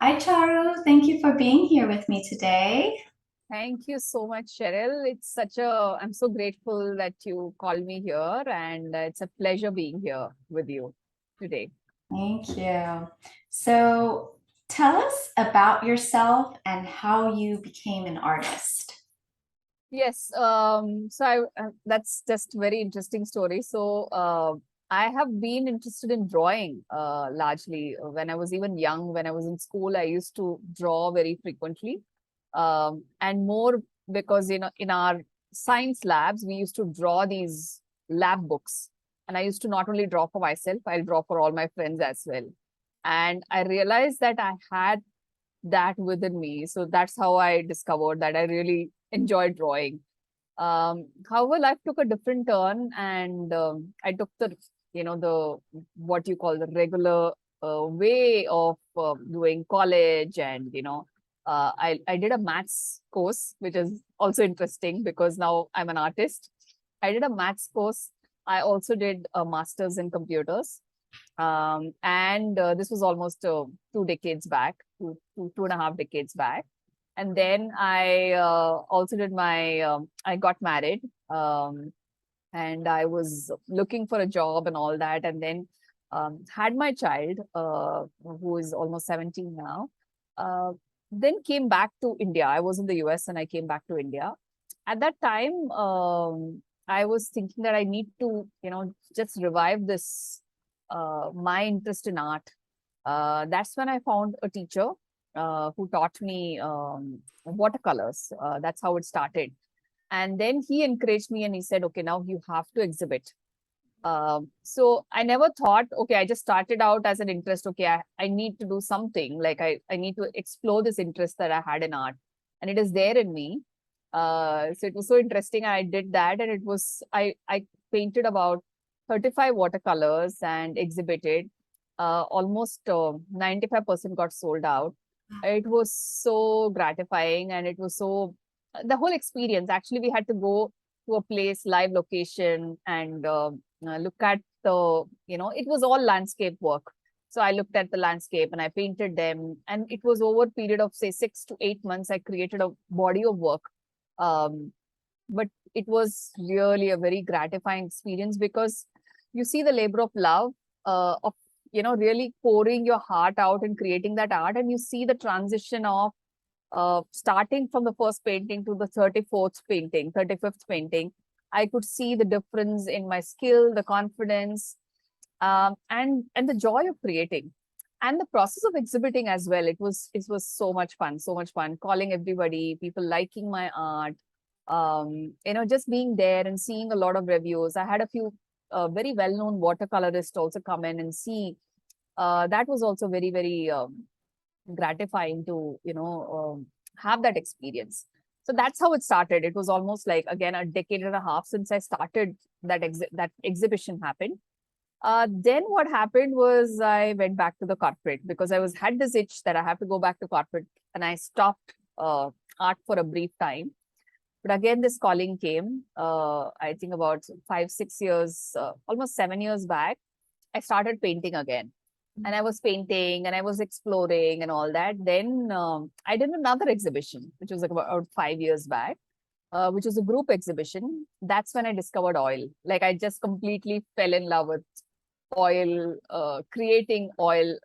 Hi, Charu. Thank you for being here with me today. Thank you so much, Sheryl. I'm so grateful that you called me here, and it's a pleasure being here with you today. Thank you. So, tell us about yourself and how you became an artist. Yes, that's just very interesting story. I have been interested in drawing largely when I was even young. When I was in school, I used to draw very frequently, and more because in our science labs we used to draw these lab books, and I used to not only draw for myself, I'll draw for all my friends as well. And I realized that I had that within me. So that's how I discovered that I really enjoy drawing. However, life took a different turn, and I took the what you call the regular way of doing college, and I did a maths course, which is also interesting because now I'm an artist. I did a maths course. I also did a master's in computers, and this was almost 2 decades back, two and a half decades back. And then I also I got married, and I was looking for a job and all that. And then had my child, who is almost 17 now. Uh, then came back to India. I was in the US and I came back to India. At that time, I was thinking that I need to, just revive my interest in art. That's when I found a teacher who taught me watercolors. That's how it started. And then he encouraged me and he said, okay, now you have to exhibit. So I never thought, okay, I just started out as an interest. Okay, I need to do something like I need to explore this interest that I had in art. And it is there in me. So it was so interesting. I did that, and I painted about 35 watercolors and exhibited. Almost 95% got sold out. It was so gratifying, and it was so the whole experience. Actually, we had to go to a place, live location, and look at it was all landscape work. So I looked at the landscape and I painted them, and it was over a period of say 6 to 8 months. I created a body of work. Um, but it was really a very gratifying experience because you see the labor of love, of really pouring your heart out and creating that art, and you see the transition of starting from the first painting to the 34th painting, 35th painting. I could see the difference in my skill, the confidence, and the joy of creating, and the process of exhibiting as well. It was so much fun, so much fun. Calling everybody, people liking my art, just being there and seeing a lot of reviews. I had a few very well-known watercolorists also come in and see. That was also very, very gratifying to have that experience. So that's how it started. It was almost like again a decade and a half since I started that exhibition happened. Then what happened was I went back to the corporate because I was had this itch that I have to go back to corporate, and I stopped art for a brief time. But again, this calling came. I think about 5, 6 years, almost 7 years back. I started painting again, and I was painting and I was exploring and all that. Then I did another exhibition, which was like about 5 years back, which was a group exhibition. That's when I discovered oil. Like I just completely fell in love with oil, creating oil,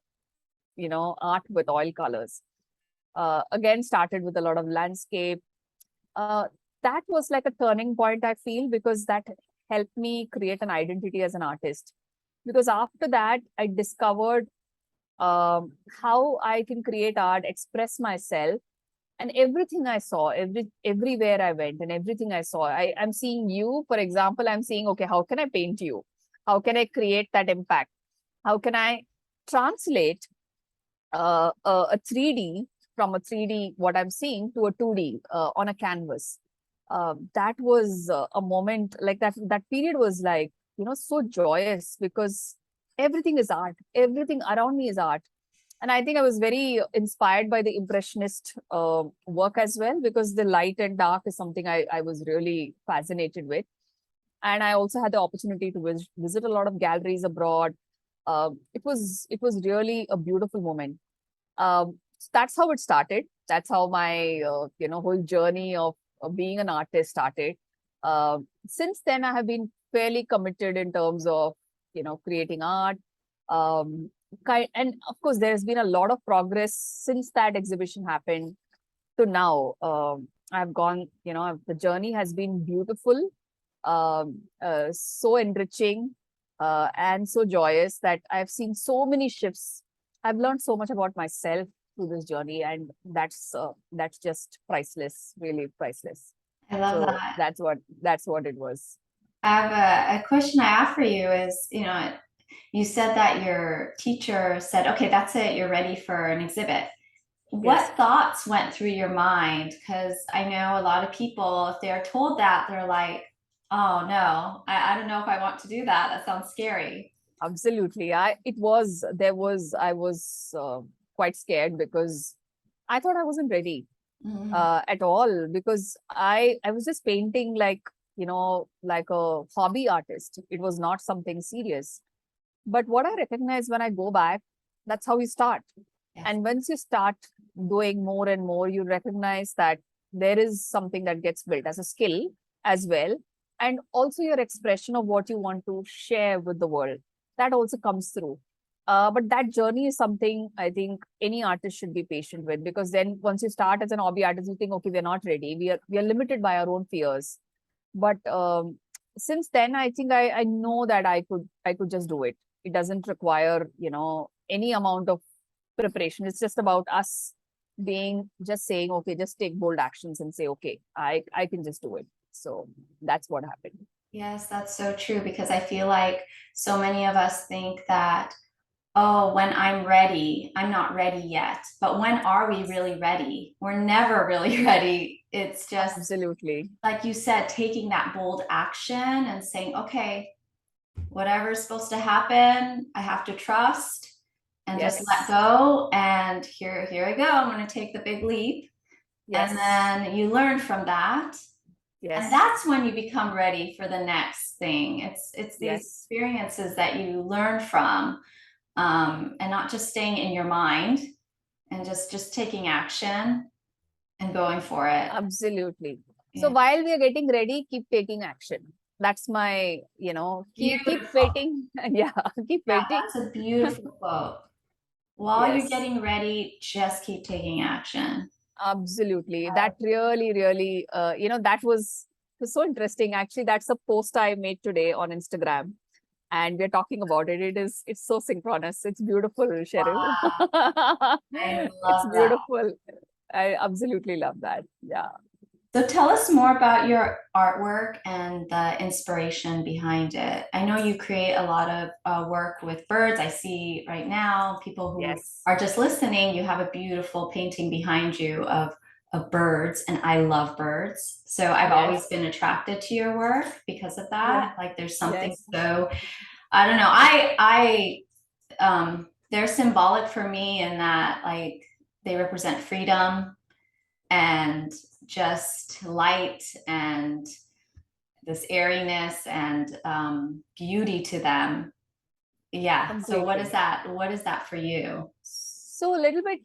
art with oil colors. Again, started with a lot of landscape. Uh, that was like a turning point, I feel, because that helped me create an identity as an artist. Because after that, I discovered how I can create art, express myself, and everything I saw, everywhere I went, and everything I saw. I'm seeing you, for example. I'm seeing, okay, how can I paint you? How can I create that impact? How can I translate a 3D from a 3D what I'm seeing to a 2D on a canvas? That was a moment like that. That period was like so joyous because everything is art. Everything around me is art. And I think I was very inspired by the Impressionist work as well, because the light and dark is something I was really fascinated with. And I also had the opportunity to visit a lot of galleries abroad. It was really a beautiful moment. So that's how it started. That's how my whole journey of being an artist started. Since then, I have been fairly committed in terms of creating art. Um, and of course, there's been a lot of progress since that exhibition happened to now. I've gone, the journey has been beautiful, so enriching, and so joyous that I've seen so many shifts. I've learned so much about myself through this journey, and that's just priceless, really priceless. I love So that. that's what it was. I have a question I have for you is, you said that your teacher said, okay, that's it, you're ready for an exhibit. Yes, What thoughts went through your mind? Because I know a lot of people, if they're told that, they're like, oh no, I don't know if I want to do that. That sounds scary. absolutely. I was quite scared because I thought I wasn't ready Mhm. at all, because I was just painting like like a hobby artist. It was not something serious. But what I recognize when I go back, that's how you start. Yes. And once you start doing more and more, you recognize that there is something that gets built as a skill as well. And also your expression of what you want to share with the world. That also comes through. But that journey is something I think any artist should be patient with, because then once you start as an hobby artist, you think, okay, we're not ready. We are limited by our own fears. But since then, I think I know that I could just do it. It doesn't require any amount of preparation. It's just about us being just saying, okay, just take bold actions and say, okay, I can just do it. So that's what happened. Yes, that's so true because I feel like so many of us think that, oh, when I'm ready, I'm not ready yet. But when are we really ready? We're never really ready. It's just, Absolutely. like you said, taking that bold action and saying, okay, whatever's supposed to happen, I have to trust and just let Yes. go. And here I go. I'm going to take the big leap. And Yes. then you learn from that. And Yes. that's when you become ready for the next thing. It's these Yes. experiences that you learn from, and not just staying in your mind and just taking action and going for it. Absolutely. So Yeah. while we are getting ready, keep taking action. That's my, keep Beautiful. waiting. Yeah, keep Yeah, waiting. that's a beautiful quote. While you're Yes. getting ready, just keep taking action. Absolutely. That really, really, that was so interesting. Actually, that's a post I made today on Instagram, and we're talking about it. It's so synchronous. It's beautiful, Sheryl. Wow, I It's love that. beautiful. I absolutely love that. Yeah. So tell us more about your artwork and the inspiration behind it. I know you create a lot of work with birds. I see right now people who Yes. are just listening, you have a beautiful painting behind you of birds, and I love birds. So I've always Yes. been attracted to your work because of Yeah. that. Like there's something Yes. so, I don't know. They're symbolic for me in that like they represent freedom and just light and this airiness and beauty to them. Yeah. So Completely. what is that for you? So a little bit,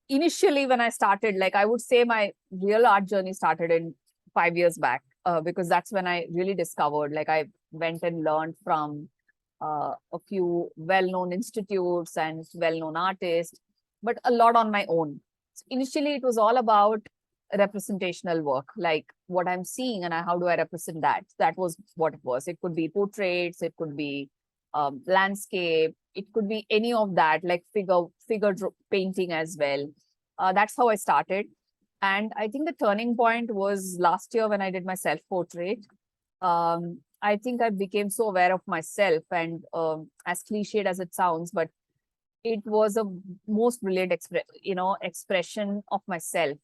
initially when I started, like I would say my real art journey started in 5 years back, because that's when I really discovered, like I went and learned from a few well-known institutes and well-known artists, but a lot on my own. So initially, it was all about representational work, like what I'm seeing and how do I represent that. That was what it was. It could be portraits, it could be landscape, it could be any of that, like painting as well. That's how I started. And I think the turning point was last year when I did my self portrait. I think I became so aware of myself, and as cliched as it sounds, but it was a most brilliant expression of myself.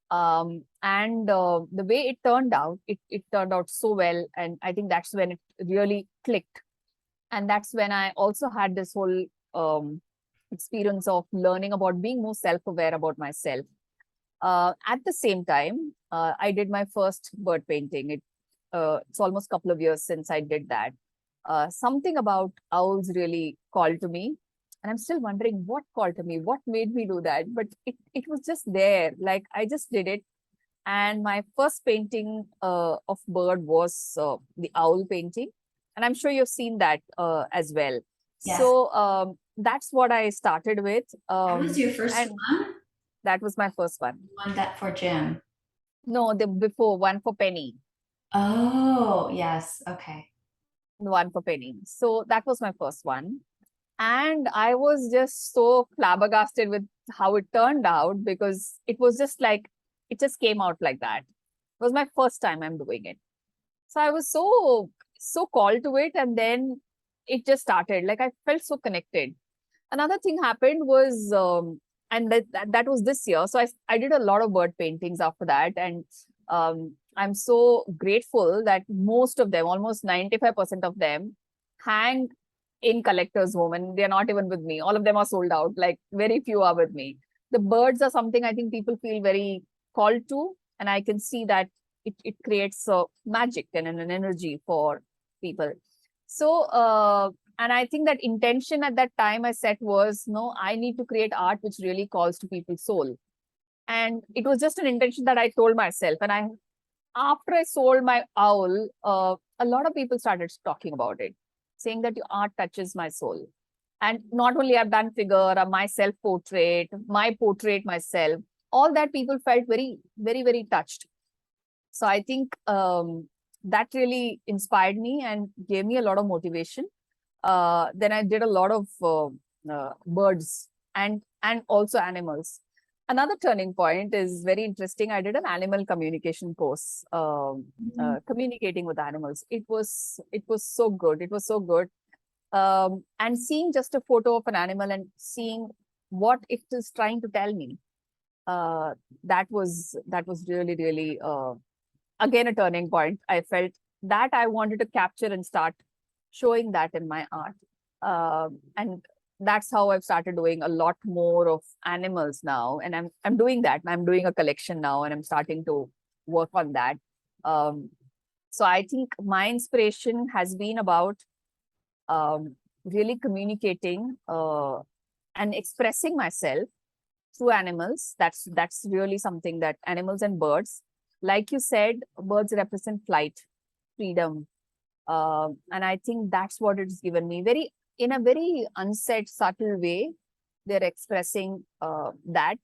And the way it turned out so well, and I think that's when it really clicked. And that's when I also had this whole experience of learning about being more self-aware about myself. At the same time, I did my first bird painting. It's almost a couple of years since I did that. Something about owls really called to me. And I'm still wondering what called to me, what made me do that. But it was just there. Like I just did it. And my first painting of bird was the owl painting. And I'm sure you've seen that as well. Yes. So that's what I started with. That was your first And one? that was my first one. One that for Jim. No, the before one for Penny. Oh, yes. Okay. One for Penny. So that was my first one. And I was just so flabbergasted with how it turned out because it was just like, it just came out like that. It was my first time I'm doing it. So I was so called to it. And then it just started. Like I felt so connected. Another thing happened was, and that was this year. So I did a lot of bird paintings after that. And I'm so grateful that most of them, almost 95% of them, hang in collector's home and they're not even with me. All of them are sold out. Like very few are with me. The birds are something I think people feel very called to. And I can see that it creates a magic and an energy for people. So, and I think that intention at that time I set was, no, I need to create art which really calls to people's soul. And it was just an intention that I told myself. And after I sold my owl, a lot of people started talking about it, saying that your art touches my soul. And not only I've done figure, my self portrait, my portrait myself, all that people felt very, very, very touched. So I think that really inspired me and gave me a lot of motivation. Then I did a lot of birds and also animals. Another turning point is very interesting. I did an animal communication course, communicating with animals. It was so good. It was so good. And seeing just a photo of an animal and seeing what it is trying to tell me, that was really really again a turning point. I felt that I wanted to capture and start showing that in my art. And that's how I've started doing a lot more of animals now. And I'm doing that. I'm doing a collection now and I'm starting to work on that. Um, so I think my inspiration has been about really communicating and expressing myself through animals. That's really something that animals and birds, like you said, birds represent flight, freedom, and I think that's what it's given me. Very in a very unsaid, subtle way, they're expressing that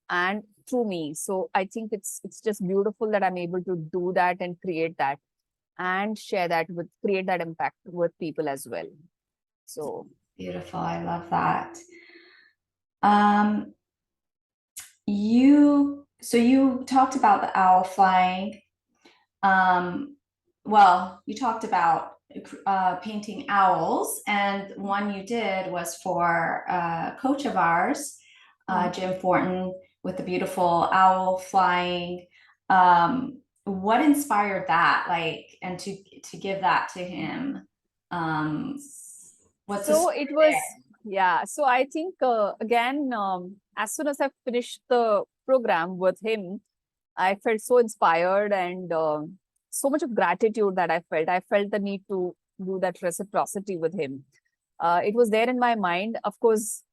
and through me. So I think it's just beautiful that I'm able to do that and create that and share that with create that impact with people as well. So Beautiful. I love that. Um, you talked about the owl flying. Um, well, you talked about painting owls, and one you did was for a coach of ours, Jim Fortin, with the beautiful owl flying. What inspired that? Like, and to give that to him. Um, what's the So story it there? was, yeah. So I think again, as soon as I finished the program with him, I felt so inspired and so much of gratitude that I felt. I felt the need to do that reciprocity with him. It was there in my mind. Of course,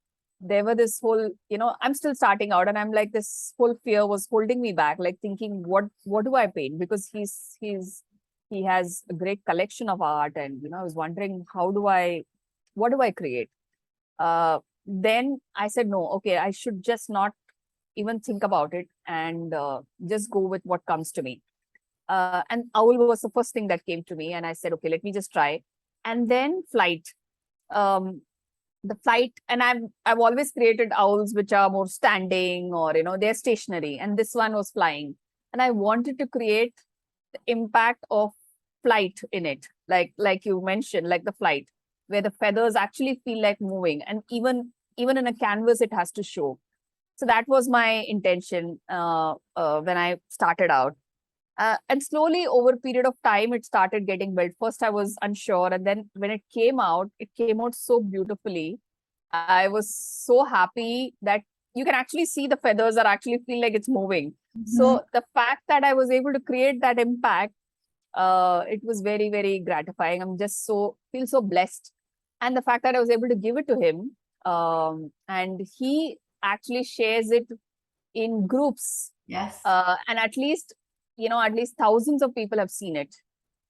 there were this whole, I'm still starting out, and I'm like this whole fear was holding me back, like thinking, what do I paint? Because he has a great collection of art, and I was wondering what do I create? Then I said, no, okay, I should just not even think about it and just go with what comes to me. And owl was the first thing that came to me, and I said, okay, let me just try. And then flight. Um, the flight, and I've always created owls which are more standing or they're stationary, and this one was flying, and I wanted to create the impact of flight in it, like you mentioned, like the flight where the feathers actually feel like moving, and even in a canvas it has to show. So that was my intention when I started out. And slowly over a period of time, it started getting built. First, I was unsure. And then when it came out so beautifully. I was so happy that you can actually see the feathers are actually feel like it's moving. Mhm. So the fact that I was able to create that impact, it was very, very gratifying. I'm just feel so blessed. And the fact that I was able to give it to him, And he actually shares it in groups. Yes. And at least thousands of people have seen it.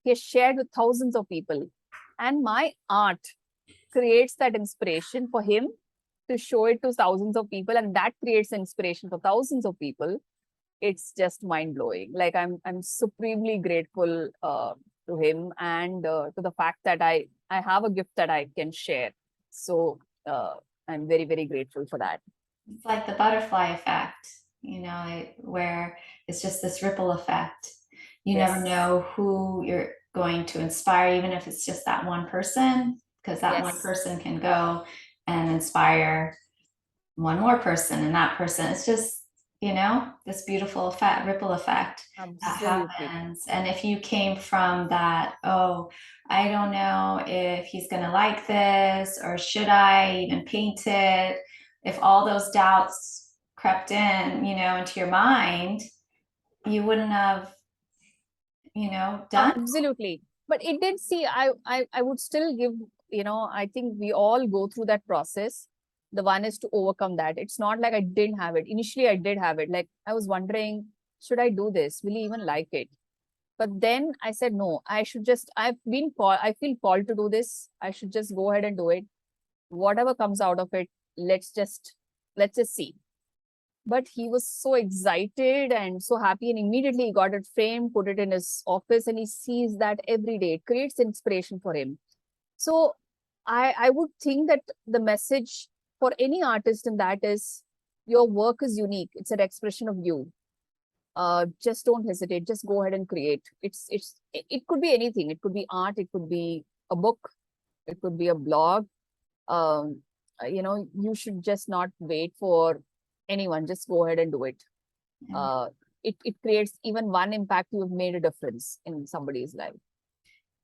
He has shared with thousands of people. And my art creates that inspiration for him to show it to thousands of people, and that creates inspiration for thousands of people. It's just mind blowing. Like I'm supremely grateful to him, and to the fact that I have a gift that I can share. So I'm very, very grateful for that. It's like the butterfly effect, where it's just this ripple effect. You never Yes. know who you're going to inspire, even if it's just that one person, because that one Yes. person can go and inspire one more person, and that person, it's just, this beautiful effect, ripple effect that Absolutely. happens. And if you came from that, oh, I don't know if he's going to like this, or should I even paint it? If all those doubts crept in, into your mind, you wouldn't have, done. Absolutely. But it did see, I would still give, I think we all go through that process. The one is to overcome that. It's not like I didn't have it. Initially, I did have it. Like I was wondering, should I do this? Will he even like it? But then I said, no, I feel called to do this. I should just go ahead and do it. Whatever comes out of it, let's just see. But he was so excited and so happy, and immediately he got it framed, put it in his office, and he sees that every day. It creates inspiration for him. So I would think that the message for any artist in that is, your work is unique. It's an expression of you. Just don't hesitate. Just go ahead and create. It could be anything. It could be art. It could be a book. It could be a blog. um, you should just not wait for anyone. Just go ahead and do it. Yeah. It creates even one impact. You've made a difference in somebody's life.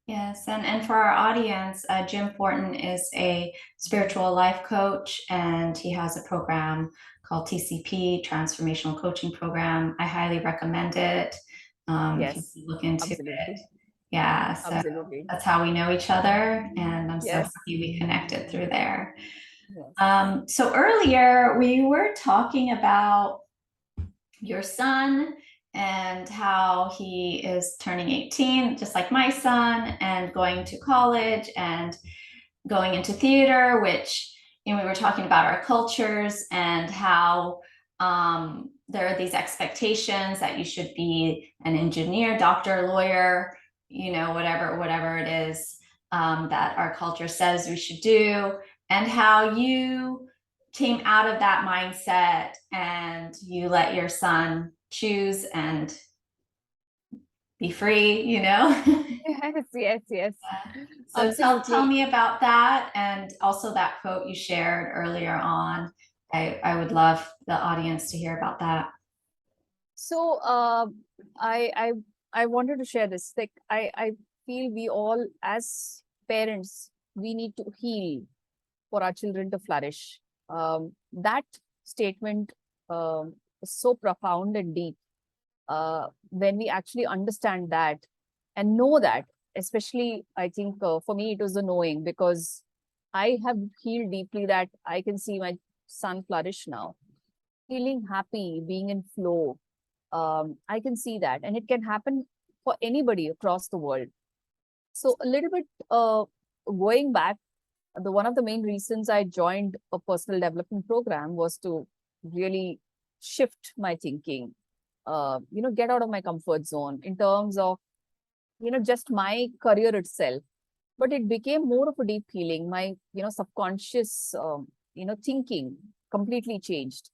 Yes, and for our audience, Jim Fortin is a spiritual life coach, and he has a program called TCP, Transformational Coaching Program. I highly recommend it. If you Yes, look into it. absolutely. Yeah, so Absolutely. that's how we know each other, and I'm so Yes. happy we connected through there. Yes. So earlier we were talking about your son and how he is turning 18, just like my son, and going to college and going into theater, which, we were talking about our cultures and how there are these expectations that you should be an engineer, doctor, lawyer, whatever it is that our culture says we should do, and how you came out of that mindset and you let your son choose and be free. Yes, yes, yes. So tell Absolutely. me about that, and also that quote you shared earlier on. I would love the audience to hear about that. So I I I wanted to share this. Like I feel we all as parents, we need to heal for our children to flourish. That statement is so profound and deep. When we actually understand that and know that, especially I think for me it was the knowing, because I have healed deeply that I can see my son flourish now, feeling happy, being in flow. I can see that, and it can happen for anybody across the world. So a little bit going back, the one of the main reasons I joined a personal development program was to really shift my thinking, get out of my comfort zone in terms of, just my career itself. But it became more of a deep healing. My, subconscious, thinking completely changed.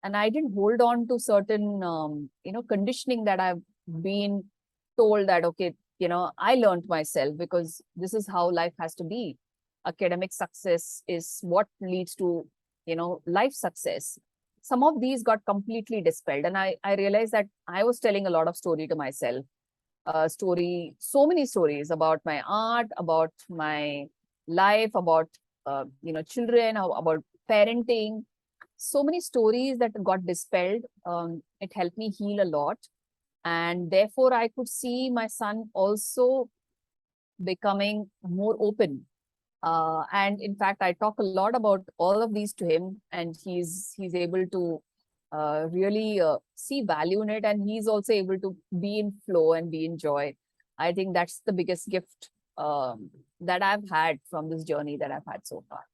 And I didn't hold on to certain, conditioning that I've been told that, okay, I learned myself because this is how life has to be. Academic success is what leads to, life success. Some of these got completely dispelled. And I realized that I was telling a lot of story to myself. So many stories about my art, about my life, about, children, about parenting. So many stories that got dispelled. It helped me heal a lot. And therefore, I could see my son also becoming more open. And in fact, I talk a lot about all of these to him, and he's able to really see value in it, and he's also able to be in flow and be in joy. I think that's the biggest gift that I've had from this journey that I've had so far.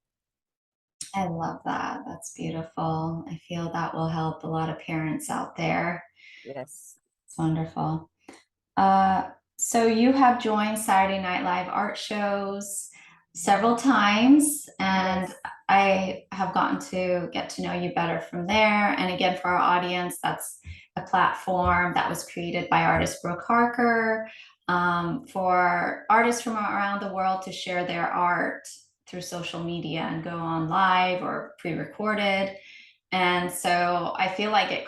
I love that. That's beautiful. I feel that will help a lot of parents out there. Yes. It's wonderful. Uh, so you have joined Saturday Night Live art shows several times, and Yes. I have gotten to get to know you better from there. And again, for our audience, that's a platform that was created by artist Brooke Harker, for artists from around the world to share their art through social media and go on live or pre-recorded. And so I feel like it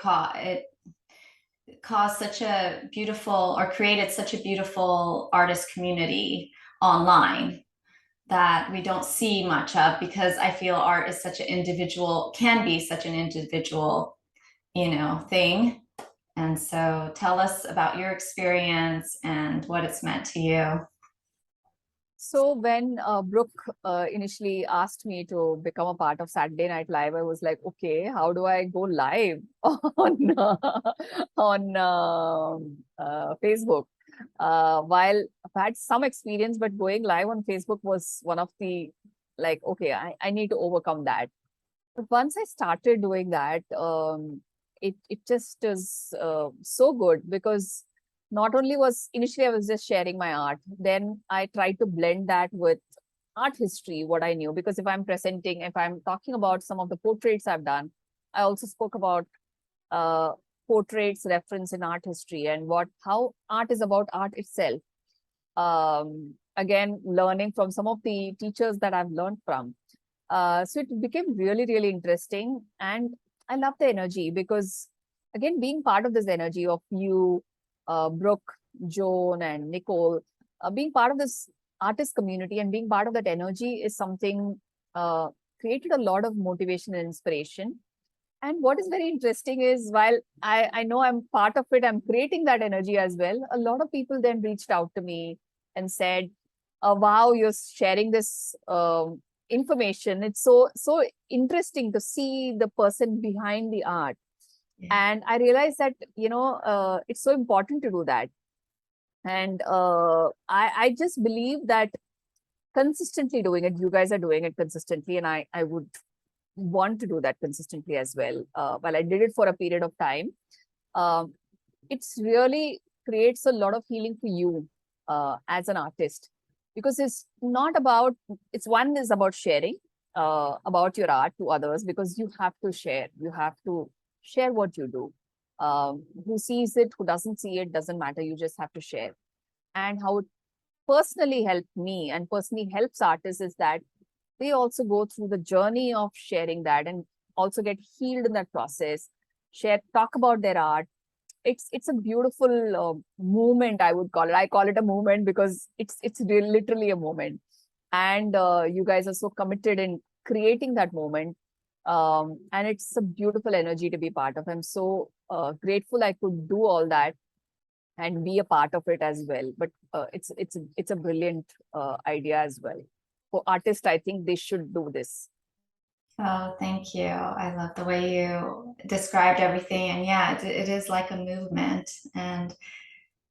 caused such a beautiful, or created such a beautiful artist community online that we don't see much of, because I feel art is such an individual, can be such an individual, thing. And so tell us about your experience and what it's meant to you. So when Brooke initially asked me to become a part of Saturday Night Live, I was like, okay, how do I go live on Facebook? While I've had some experience, but going live on Facebook was one of the, like, okay, I need to overcome that. But once I started doing that, it just is so good, because not only was initially I was just sharing my art, then I tried to blend that with art history, what I knew. Because if I'm talking about some of the portraits I've done, I also spoke about uh, portraits reference in art history, and how art is about art itself. Again, learning from some of the teachers that I've learned from. So it became really, really interesting. And I love the energy, because, again, being part of this energy of you, Brooke, Joan, and Nicole, being part of this artist community and being part of that energy is something created a lot of motivation and inspiration. And what is very interesting is, while I know I'm part of it, I'm creating that energy as well. A lot of people then reached out to me and said, wow, you're sharing this information. It's so interesting to see the person behind the art. Yeah. And I realized that, it's so important to do that. And I just believe that consistently doing it, you guys are doing it consistently, and I would want to do that consistently as well. Well, I did it for a period of time. Um, it's really creates a lot of healing for you as an artist, because it's not about, it's one is about sharing about your art to others, because you have to share what you do. Who sees it, who doesn't see it, doesn't matter, you just have to share. And how it personally helped me and personally helps artists is that they also go through the journey of sharing that, and also get healed in that process, talk about their art. It's a beautiful movement, I would call it. I call it a movement because it's literally a moment. And you guys are so committed in creating that moment. And it's a beautiful energy to be part of. I'm so grateful I could do all that and be a part of it as well. But it's a brilliant idea as well. For artists, I think they should do this. Oh, thank you. I love the way you described everything. And yeah, it is like a movement, and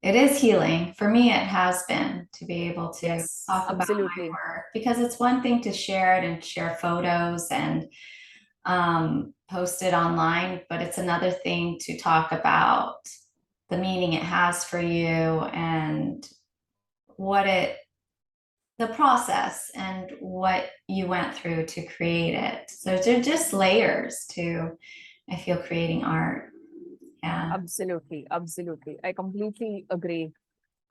it is healing. For me, it has been to be able to Yes, talk about my absolutely. work, because it's one thing to share it and share photos and post it online, but it's another thing to talk about the meaning it has for you, and what it the process and what you went through to create it. So they're just layers to, I feel, creating art. Yeah. Absolutely, absolutely. I completely agree.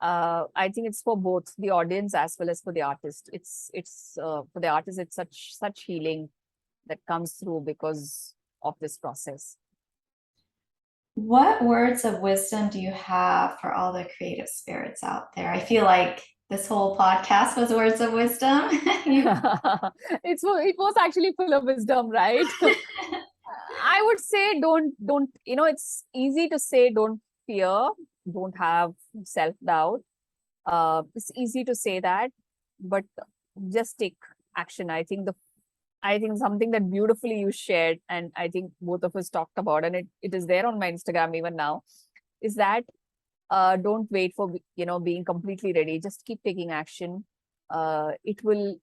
I think it's for both the audience as well as for the artist. It's for the artist, it's such healing that comes through because of this process. What words of wisdom do you have for all the creative spirits out there? I feel like this whole podcast was words of wisdom. It was actually full of wisdom, right? I would say don't, it's easy to say don't fear, don't have self-doubt. It's easy to say that, but just stick. action. I think something that beautifully you shared, and I think both of us talked about, and it is there on my Instagram even now, is that don't wait for being completely ready. Just keep taking action. It will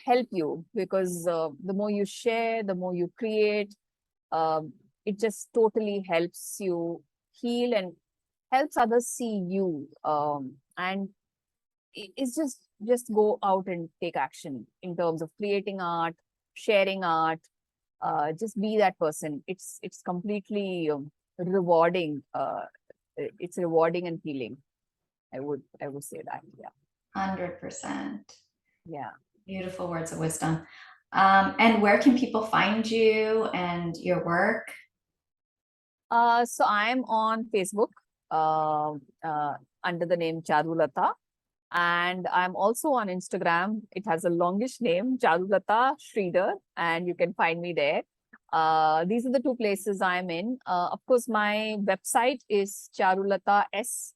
help you, because the more you share, the more you create, it just totally helps you heal and helps others see you. And it's just go out and take action in terms of creating art, sharing art. Just be that person. It's completely rewarding. It's rewarding and healing. I would say that. Yeah. 100%. Yeah. Beautiful words of wisdom. And where can people find you and your work? So I'm on Facebook uh, uh, under the name Charulatha, and I'm also on Instagram. It has a longish name, Charulatha Sridhar, and you can find me there. These are the two places I'm in. Of course, my website is charulathas.art.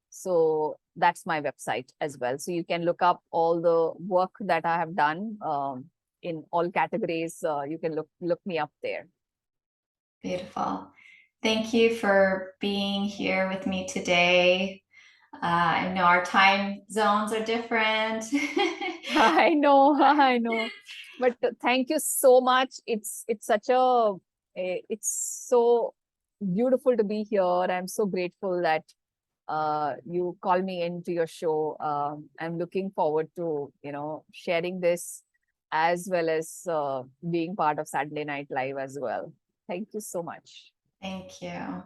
So that's my website as well. So you can look up all the work that I have done in all categories. You can look me up there. Beautiful. Thank you for being here with me today. I know our time zones are different. I know, I know. But thank you so much. It's so beautiful to be here. I'm so grateful that you call me into your show. I'm looking forward to, sharing this, as well as being part of Saturday Night Live as well. Thank you so much. Thank you.